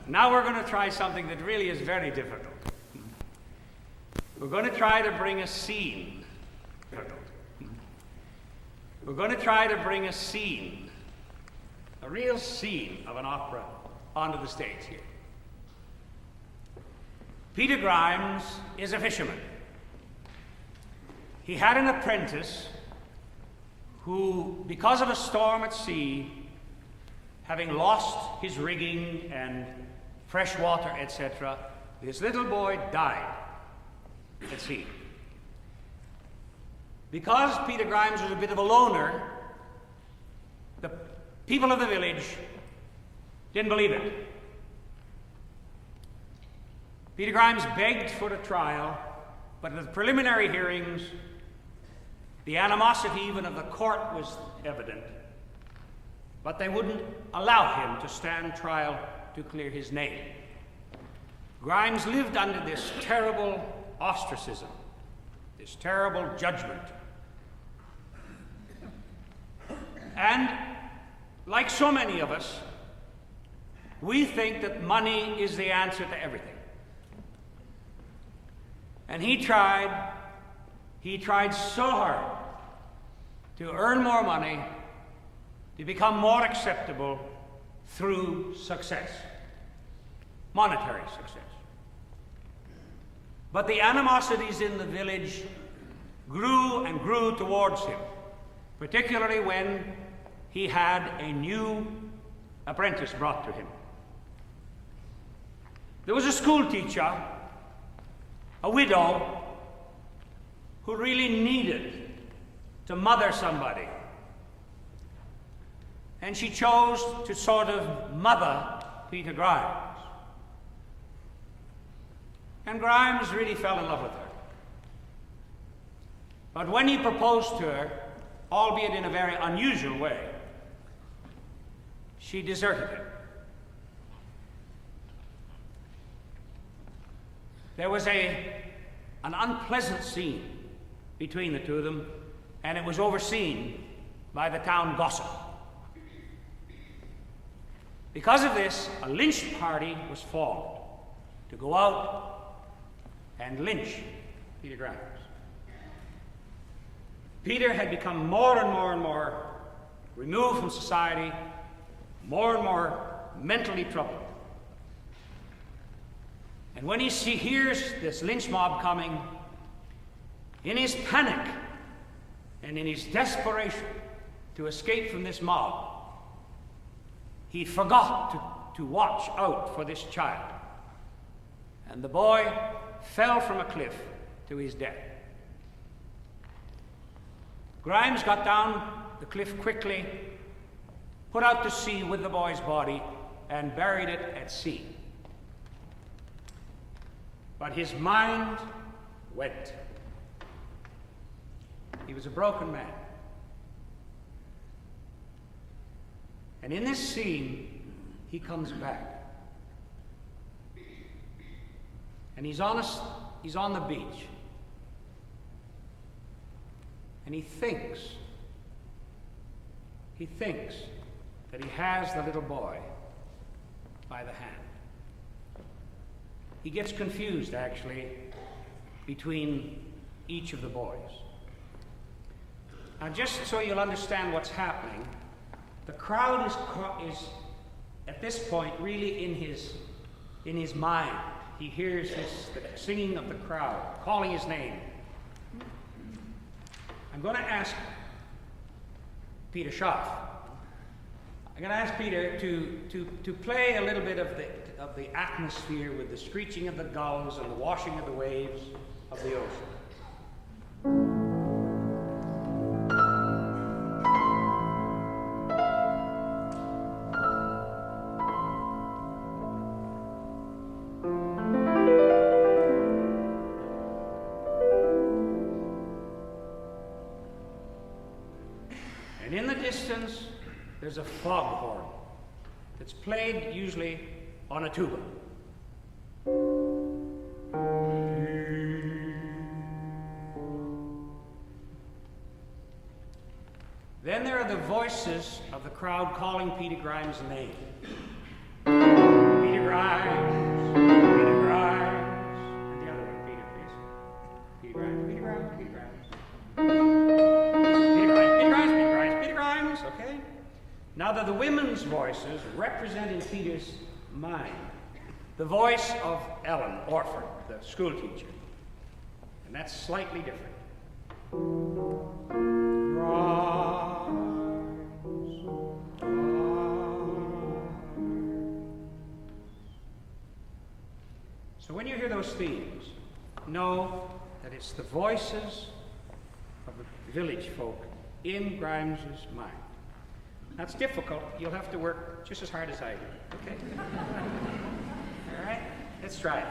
Now we're going to try something that really is very difficult. We're going to try to bring a scene. We're going to try to bring a scene, a real scene of an opera, onto the stage here. Peter Grimes is a fisherman. He had an apprentice who, because of a storm at sea, having lost his rigging and fresh water, etc., this little boy died at sea. Because Peter Grimes was a bit of a loner, the people of the village didn't believe it. Peter Grimes begged for a trial, but at the preliminary hearings, the animosity even of the court was evident, but they wouldn't allow him to stand trial to clear his name. Grimes lived under this terrible ostracism, this terrible judgment. And like so many of us, we think that money is the answer to everything. And he tried so hard to earn more money, to become more acceptable through success, monetary success. But the animosities in the village grew and grew towards him, particularly when he had a new apprentice brought to him. There was a school teacher, a widow, who really needed to mother somebody. And she chose to sort of mother Peter Grimes. And Grimes really fell in love with her. But when he proposed to her, albeit in a very unusual way, she deserted him. There was an unpleasant scene between the two of them, and it was overseen by the town gossip. Because of this, a lynch party was formed to go out and lynch Peter Grimes. Peter had become more and more and more removed from society, more and more mentally troubled. And when he hears this lynch mob coming, in his panic and in his desperation to escape from this mob, he forgot to watch out for this child. And the boy fell from a cliff to his death. Grimes got down the cliff quickly, put out to sea with the boy's body, and buried it at sea. But his mind went. He was a broken man. And in this scene, he comes back. And he's on the beach. And he thinks that he has the little boy by the hand. He gets confused, actually, between each of the boys. Now, just so you'll understand what's happening, the crowd is at this point really in his mind. He hears the singing of the crowd, calling his name. I'm going to ask Peter Schaff. I'm going to ask Peter to play a little bit of the atmosphere with the screeching of the gulls and the washing of the waves of the ocean. And in the distance, there's a foghorn that's played usually on a tuba. Then there are the voices of the crowd calling Peter Grimes' name. Peter Grimes, Peter Grimes. And the other one, Peter, please. Peter Grimes, Peter Grimes, Peter Grimes. Peter Grimes, Peter Grimes, Peter Grimes, Peter Grimes, okay? Now they're the women's voices representing Peter's mind. The voice of Ellen Orford, the school teacher. And that's slightly different. So when you hear those themes, know that it's the voices of the village folk in Grimes's mind. That's difficult. You'll have to work just as hard as I do, okay? All right, let's try it.